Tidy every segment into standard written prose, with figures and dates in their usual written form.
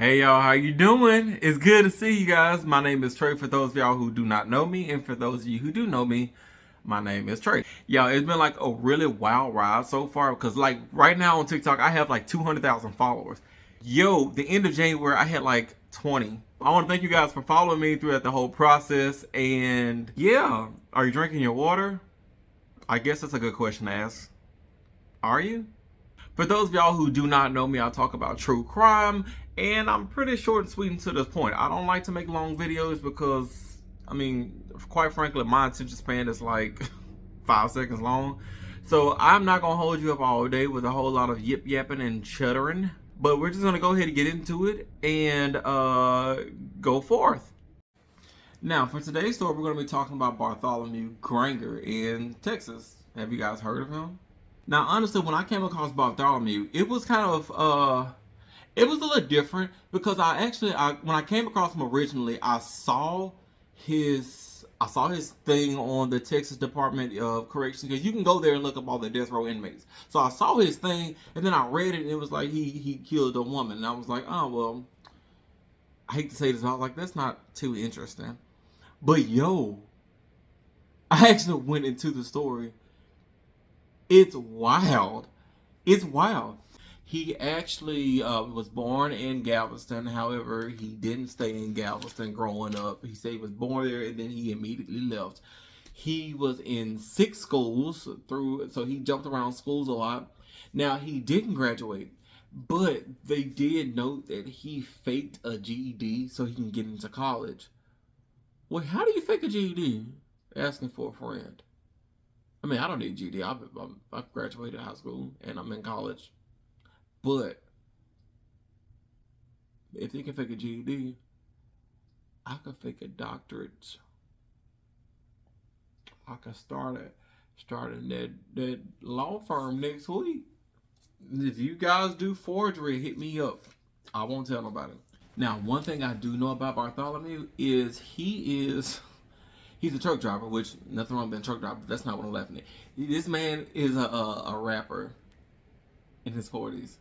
Hey y'all, how you doing? It's good to see you guys. My name is Trey for those of y'all who do not know me, and for those of you who do know me, my name is Trey. Y'all, it's been like a really wild ride so far because like right now on TikTok I have like 200,000 followers. Yo, the end of January I had like 20. I want to thank you guys for following me throughout the whole process, and yeah, are you drinking your water? I guess that's a good question to ask. Are you? For those of y'all who do not know me, I talk about true crime, and I'm pretty short and sweet and to the point. I don't like to make long videos because, I mean, quite frankly, my attention span is like 5 seconds long. So I'm not going to hold you up all day with a whole lot of yip yapping and chuttering. But we're just going to go ahead and get into it and go forth. Now, for today's story, we're going to be talking about Bartholomew Granger in Texas. Have you guys heard of him? Now, honestly, when I came across Bartholomew, it was kind of it was a little different because when I came across him originally, I saw his thing on the Texas Department of Corrections, because you can go there and look up all the death row inmates. So I saw his thing, and then I read it, and it was like he killed a woman, and I was like, oh well, I hate to say this, but I was like, that's not too interesting. But yo, I actually went into the story. It's wild. It's wild. He actually was born in Galveston. However, he didn't stay in Galveston growing up. He said he was born there and then he immediately left. He was in 6 schools so he jumped around schools a lot. Now, he didn't graduate, but they did note that he faked a GED so he can get into college. Well, how do you fake a GED? Asking for a friend. I mean, I don't need a GED. I've graduated high school and I'm in college. But if they can fake a GED, I could fake a doctorate. I could start that law firm next week. If you guys do forgery, hit me up. I won't tell nobody. Now, one thing I do know about Bartholomew is he's a truck driver, which nothing wrong with being a truck driver, but that's not what I'm laughing at. This man is a rapper in his 40s.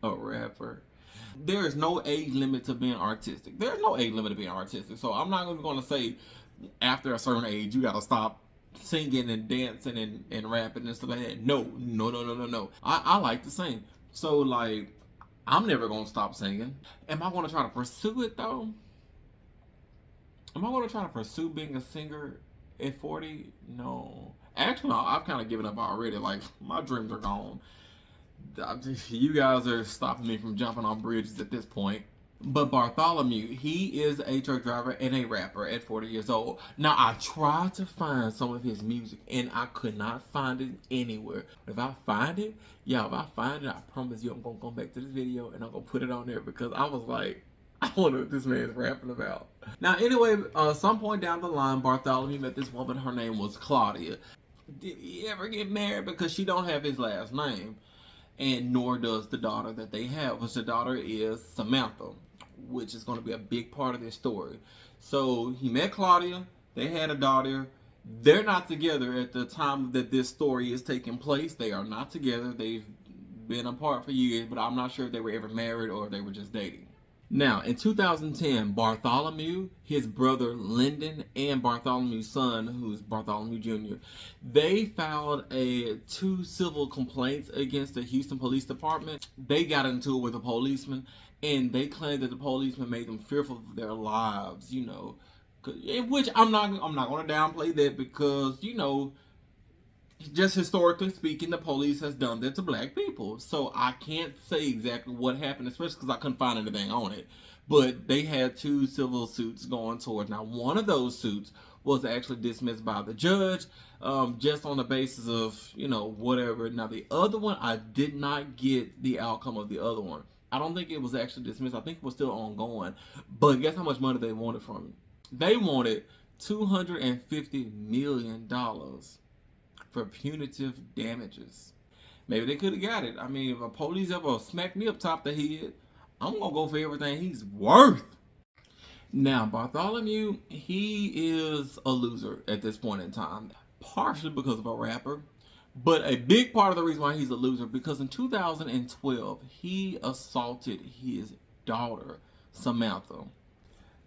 A rapper. There is no age limit to being artistic. There's no age limit to being artistic. So I'm not even going to say after a certain age you got to stop singing and dancing and rapping and stuff like that. No. I like to sing. So like, I'm never going to stop singing. Am I going to try to pursue it though? Am I going to try to pursue being a singer at 40? No. Actually, no, I've kind of given up already. Like, my dreams are gone. You guys are stopping me from jumping on bridges at this point. But Bartholomew, he is a truck driver and a rapper at 40 years old. Now, I tried to find some of his music, and I could not find it anywhere. If I find it, I promise you I'm going to go back to this video, and I'm going to put it on there, because I was like, I wonder what this man is rapping about. Now, anyway, some point down the line, Bartholomew met this woman. Her name was Claudia. Did he ever get married? Because she don't have his last name. And nor does the daughter that they have, which the daughter is Samantha, which is going to be a big part of this story. So he met Claudia. They had a daughter. They're not together at the time that this story is taking place. They are not together. They've been apart for years, but I'm not sure if they were ever married or if they were just dating. Now, in 2010, Bartholomew, his brother Lyndon, and Bartholomew's son, who's Bartholomew Jr., they filed 2 civil complaints against the Houston Police Department. They got into it with a policeman, and they claimed that the policeman made them fearful of their lives, which I'm not going to downplay that, because, just historically speaking, the police has done that to black people. So I can't say exactly what happened, especially because I couldn't find anything on it. But they had 2 civil suits going towards. Now, one of those suits was actually dismissed by the judge, just on the basis of, whatever. Now, the other one, I did not get the outcome of the other one. I don't think it was actually dismissed. I think it was still ongoing. But guess how much money they wanted from me? They wanted $250 million. For punitive damages. Maybe they could have got it. I mean, if a police ever smacked me up top the head, I'm going to go for everything he's worth. Now, Bartholomew, he is a loser at this point in time. Partially because of a rapper, But a big part of the reason why he's a loser, because in 2012 he assaulted his daughter, Samantha.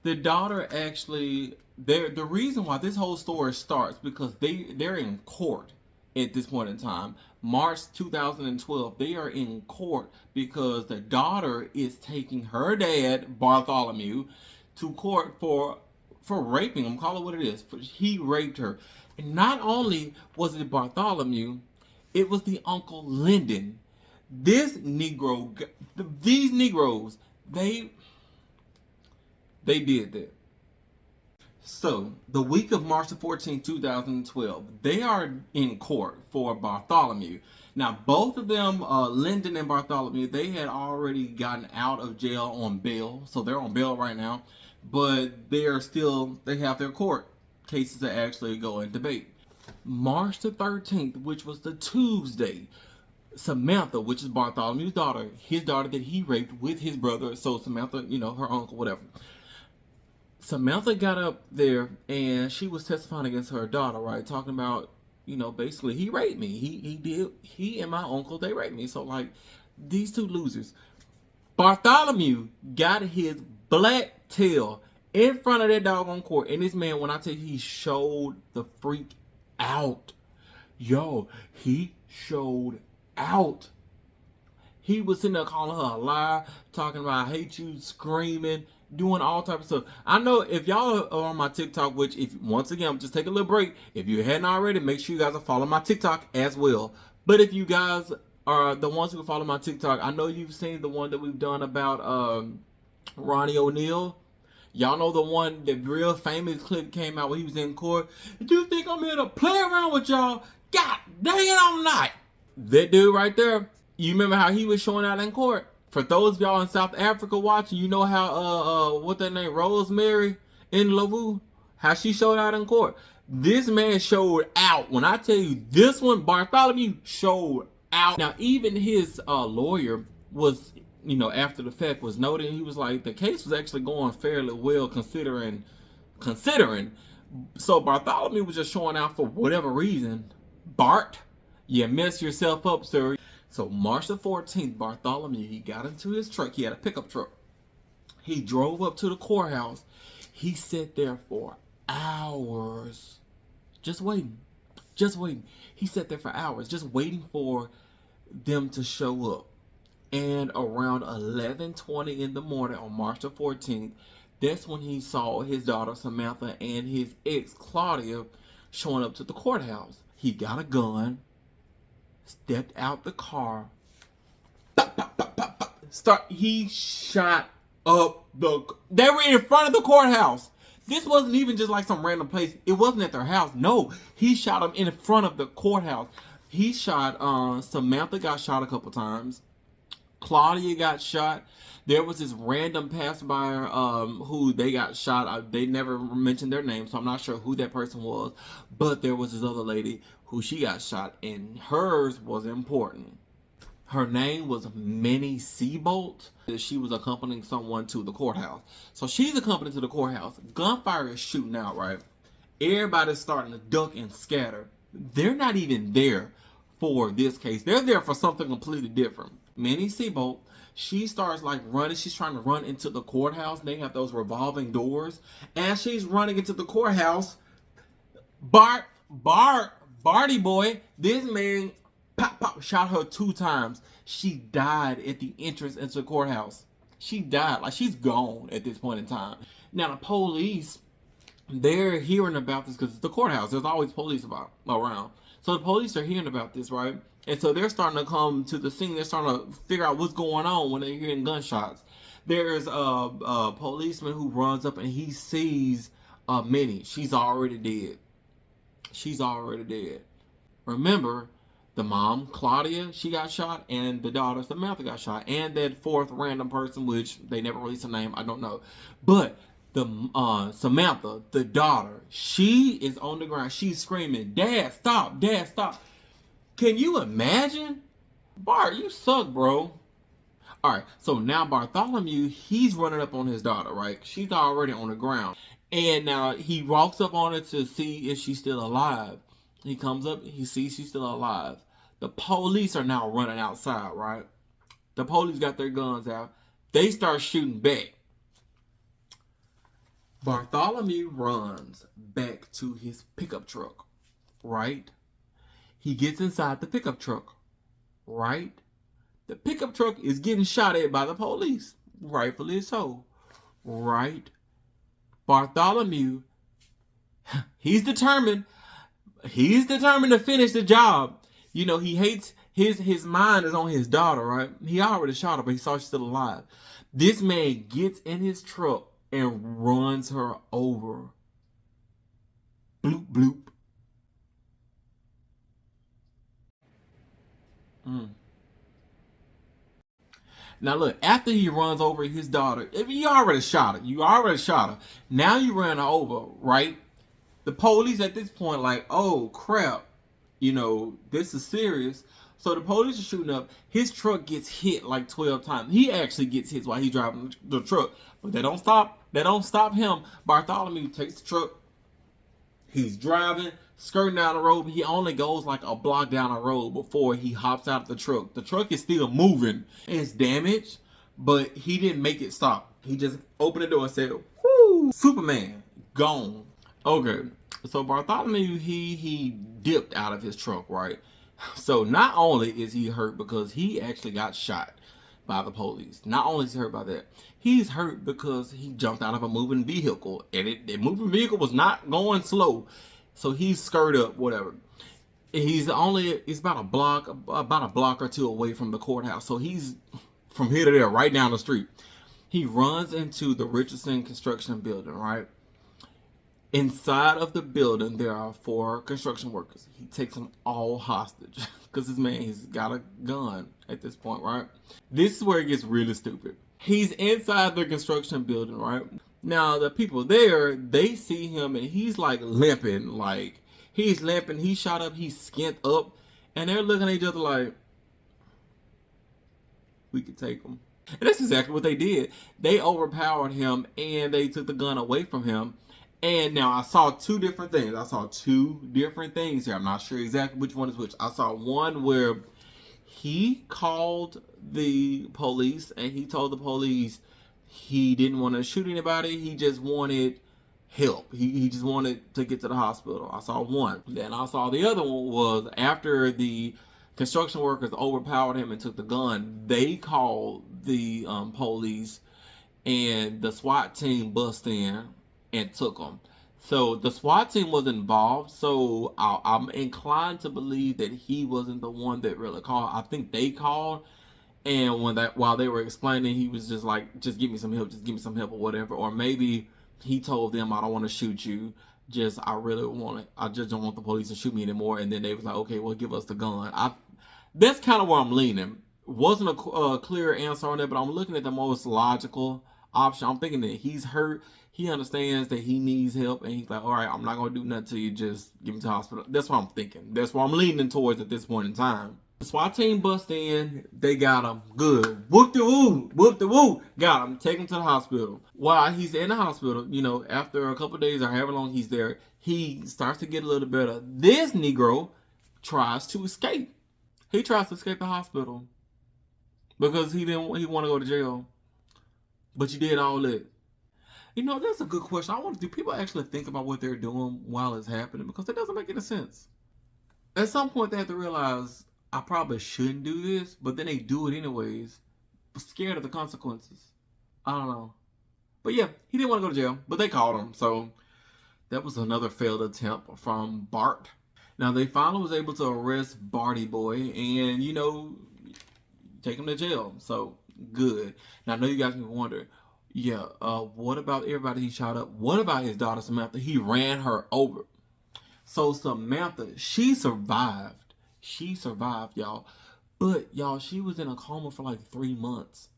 The daughter actually, the reason why this whole story starts, because they're in court at this point in time. March 2012, they are in court because the daughter is taking her dad, Bartholomew, to court for raping him. Call it what it is. He raped her. And not only was it Bartholomew, it was the Uncle Lyndon. These Negroes, they did that. So, the week of March the 14th, 2012, they are in court for Bartholomew. Now, both of them, Lyndon and Bartholomew, they had already gotten out of jail on bail. So, they're on bail right now. But they have their court cases that actually go in debate. March the 13th, which was the Tuesday, Samantha, which is Bartholomew's daughter, his daughter that he raped with his brother. So, Samantha, her uncle, whatever. Samantha got up there and she was testifying against her daughter, right? Talking about, basically he raped me. He and my uncle, they raped me. So like these two losers. Bartholomew got his black tail in front of that doggone court. And this man, when I tell you, he showed the freak out. Yo, he showed out. He was sitting there calling her a liar, talking about I hate you, screaming, doing all type of stuff. I know if y'all are on my TikTok, which once again, just take a little break. If you hadn't already, make sure you guys are following my TikTok as well. But if you guys are the ones who follow my TikTok, I know you've seen the one that we've done about Ronnie O'Neal. Y'all know the one, the real famous clip came out when he was in court. Do you think I'm here to play around with y'all? God dang it, I'm not. That dude right there, you remember how he was showing out in court? For those of y'all in South Africa watching, you know how, what that name, Rosemary in Lavu, how she showed out in court. This man showed out. When I tell you, this one, Bartholomew, showed out. Now, even his lawyer was, after the fact, was noting, he was like, the case was actually going fairly well considering. So Bartholomew was just showing out for whatever reason. Bart, you messed yourself up, sir. So March the 14th, Bartholomew, he got into his truck. He had a pickup truck. He drove up to the courthouse. He sat there for hours. Just waiting. He sat there for hours, just waiting for them to show up. And around 11:20 in the morning on March the 14th, that's when he saw his daughter Samantha and his ex Claudia showing up to the courthouse. He got a gun, stepped out the car, he shot up they were in front of the courthouse. This wasn't even just like some random place. It wasn't at their house. No, he shot them in front of the courthouse. He shot, Samantha got shot a couple times. Claudia got shot. There was this random passerby who they got shot. They never mentioned their name, so I'm not sure who that person was. But there was this other lady who she got shot, and hers was important. Her name was Minnie Seabolt. She was accompanying someone to the courthouse. So she's accompanied to the courthouse. Gunfire is shooting out, right? Everybody's starting to duck and scatter. They're not even there for this case. They're there for something completely different. Minnie Seabolt, she starts like running. She's trying to run into the courthouse. They have those revolving doors. As she's running into the courthouse, Barty boy, this man pop, shot her 2 times. She died at the entrance into the courthouse. She died. Like, she's gone at this point in time. Now, the police, they're hearing about this because it's the courthouse. There's always police around. So the police are hearing about this, right? And so they're starting to come to the scene. They're starting to figure out what's going on when they're hearing gunshots. There's a policeman who runs up and he sees Minnie. She's already dead. Remember, the mom, Claudia, she got shot, and the daughter, Samantha, got shot, and that 4th random person, which they never released a name, I don't know. But the Samantha, the daughter, she is on the ground. She's screaming, "Dad, stop! Dad, stop!" Can you imagine? Bart, you suck, bro. All right, so now Bartholomew, he's running up on his daughter, right? She's already on the ground. And now he walks up on her to see if she's still alive. He comes up, he sees she's still alive. The police are now running outside, right? The police got their guns out. They start shooting back. Bartholomew runs back to his pickup truck, right? He gets inside the pickup truck, right? The pickup truck is getting shot at by the police, rightfully so, right? Bartholomew, he's determined to finish the job. You know, he hates his mind is on his daughter, right? He already shot her, but he saw she's still alive. This man gets in his truck and runs her over. Bloop bloop. Now look, after he runs over his daughter, if you already shot her, Now you ran her over, right? The police at this point like, oh crap, you know, this is serious. So the police are shooting up. His truck gets hit like 12 times. He actually gets hit while he's driving the truck. But they don't stop. They don't stop him. Bartholomew takes the truck. He's driving, skirting down the road. He only goes like a block down the road before he hops out of the truck. The truck is still moving. It's damaged, but he didn't make it stop. He just opened the door and said, whoo, Superman, gone. Okay, so Bartholomew, he dipped out of his truck, right? So not only is he hurt because he actually got shot by the police. Not only is he hurt by that, he's hurt because he jumped out of a moving vehicle, and the moving vehicle was not going slow. So he's skirted up, whatever. He's about a block or two away from the courthouse. So he's from here to there, right down the street. He runs into the Richardson construction building, right? Inside of the building, there are 4 construction workers. He takes them all hostage because this man, he's got a gun at this point, right? This is where it gets really stupid. He's inside the construction building, right? Now, the people there, they see him and he's like limping. He's shot up, he's skint up. And they're looking at each other like, we could take him. And that's exactly what they did. They overpowered him and they took the gun away from him. And now I saw 2 different things. Here. I'm not sure exactly which one is which. I saw one where he called the police and he told the police he didn't want to shoot anybody. He just wanted help. He just wanted to get to the hospital. I saw one. Then I saw the other one was after the construction workers overpowered him and took the gun, they called the police and the SWAT team bust in and took them. So the SWAT team was involved. So I'm inclined to believe that he wasn't the one that really called. I think they called, and while they were explaining, he was just like, "Just give me some help. Just give me some help, or whatever." Or maybe he told them, "I don't want to shoot you. I just don't want the police to shoot me anymore." And then they was like, "Okay, well, give us the gun." That's kind of where I'm leaning. Wasn't a clear answer on that, but I'm looking at the most logical option. I'm thinking that he's hurt. He understands that he needs help, and he's like, all right, I'm not going to do nothing to you. Just give me to the hospital. That's what I'm thinking. That's what I'm leaning towards at this point in time. The SWAT team bust in. They got him. Good. Whoop the woo. Whoop the woo. Got him. Take him to the hospital. While he's in the hospital, you know, after a couple of days or however long he's there, he starts to get a little better. This Negro tries to escape. He tries to escape the hospital because he want to go to jail. But you did all that. You know, that's a good question. I wonder, do people actually think about what they're doing while it's happening? Because it doesn't make any sense. At some point, they have to realize, I probably shouldn't do this, but then they do it anyways, scared of the consequences. I don't know. But yeah, he didn't want to go to jail, but they called him. So that was another failed attempt from Bart. Now, they finally was able to arrest Barty Boy and, you know, take him to jail. So, good. Now, I know you guys can wonder, yeah, what about everybody he shot up? What about his daughter Samantha? He ran her over. So Samantha, she survived. She survived, y'all. But y'all, she was in a coma for like 3 months.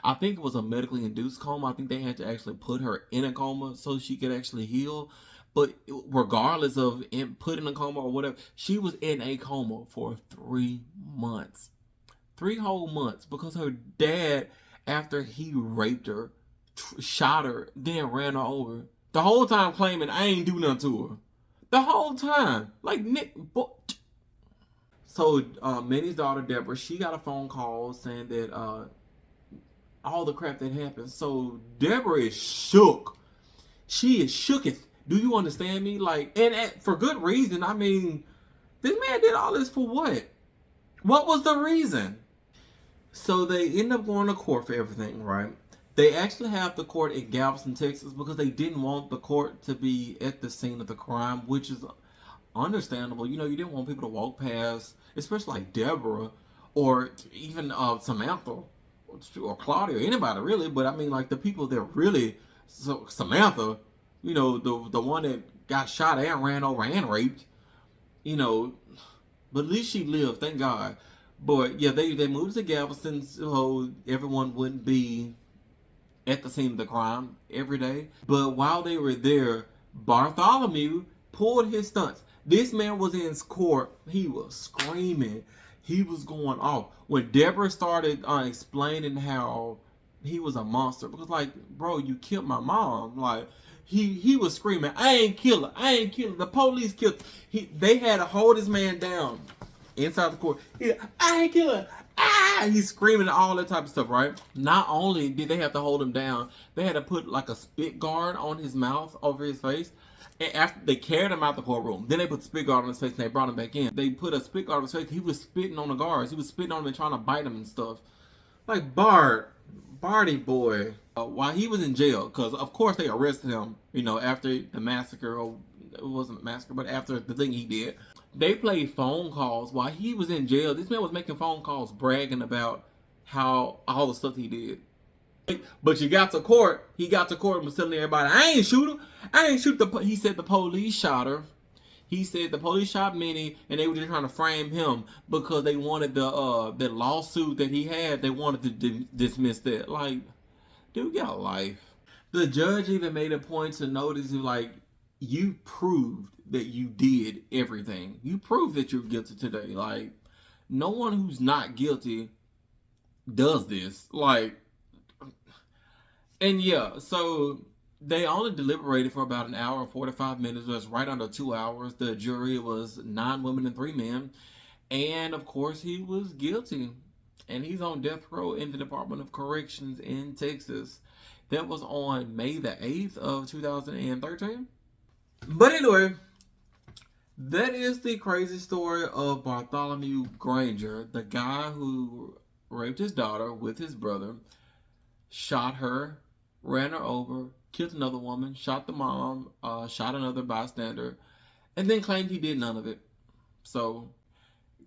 I think it was a medically induced coma. I think they had to actually put her in a coma so she could actually heal. But regardless of put in a coma or whatever, she was in a coma for 3 months. 3 whole months because her dad, after he raped her, shot her, then ran her over. The whole time claiming, I ain't do nothing to her. the whole time. Like Nick. So Minnie's daughter Deborah, she got a phone call saying that all the crap that happened. So Deborah is shook. She is shooketh. Do you understand me? Like, and for good reason. I mean, this man did all this for what? What was the reason? So they end up going to court for everything, right? They actually have the court in Galveston, Texas, because they didn't want the court to be at the scene of the crime, which is understandable. You know, you didn't want people to walk past, especially like Deborah or even Samantha or Claudia or anybody really. But I mean, like the people that really, so Samantha, you know, the one that got shot and ran over and raped, you know, but at least she lived, thank God. But yeah, they moved to Galveston so everyone wouldn't be at the scene of the crime every day. But while they were there, Bartholomew pulled his stunts. This man was in court. He was screaming. He was going off. When Deborah started explaining how he was a monster, because like, bro, you killed my mom. Like, he was screaming, I ain't kill her. I ain't kill her. The police killed her. They had to hold this man down inside the court. I ain't kill her. Ah! He's screaming all that type of stuff, right? Not only did they have to hold him down, they had to put like a spit guard on his mouth over his face. And after they carried him out the courtroom, then they put the spit guard on his face and they brought him back in. They put a spit guard on his face. He was spitting on the guards. He was spitting on them and trying to bite them and stuff. Like Barty boy. While he was in jail, because of course they arrested him, you know, after the massacre, or it wasn't a massacre, but after the thing he did. They played phone calls while he was in jail. This man was making phone calls bragging about how all the stuff he did. But you got to court. He got to court and was telling everybody, I ain't shoot her. I ain't shoot the. He said the police shot her. He said the police shot Minnie, and they were just trying to frame him because they wanted the lawsuit that he had. They wanted to dismiss that. Like, dude, get a life. The judge even made a point to notice, like, you proved that you did everything. You proved that you're guilty today. Like, no one who's not guilty does this. Like, and yeah, so they only deliberated for about an hour and 45 minutes. That's right under 2 hours. The jury was 9 women and 3 men. And of course, he was guilty. And he's on death row in the Department of Corrections in Texas. That was on May the 8th of 2013. But anyway, that is the crazy story of Bartholomew Granger, the guy who raped his daughter with his brother, shot her, ran her over, killed another woman, shot the mom, shot another bystander, and then claimed he did none of it. So,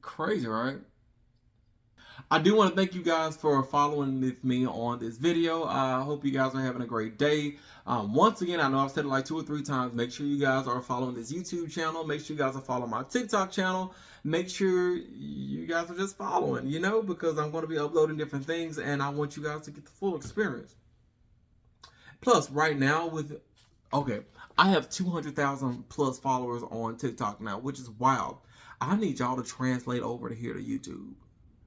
crazy, right? I do want to thank you guys for following with me on this video. I hope you guys are having a great day. Once again, I know I've said it like 2 or 3 times. Make sure you guys are following this YouTube channel. Make sure you guys are following my TikTok channel. Make sure you guys are just following, you know, because I'm going to be uploading different things and I want you guys to get the full experience. Plus, right now I have 200,000 plus followers on TikTok now, which is wild. I need y'all to translate over to here to YouTube.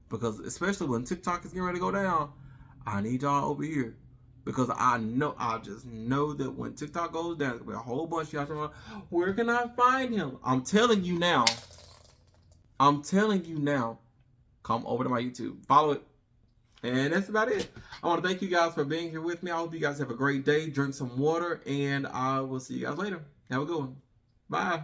Because especially when TikTok is getting ready to go down, I need y'all over here. Because I just know that when TikTok goes down, there's going to be a whole bunch of y'all talking about, where can I find him? I'm telling you now. Come over to my YouTube. Follow it. And that's about it. I want to thank you guys for being here with me. I hope you guys have a great day. Drink some water. And I will see you guys later. Have a good one. Bye.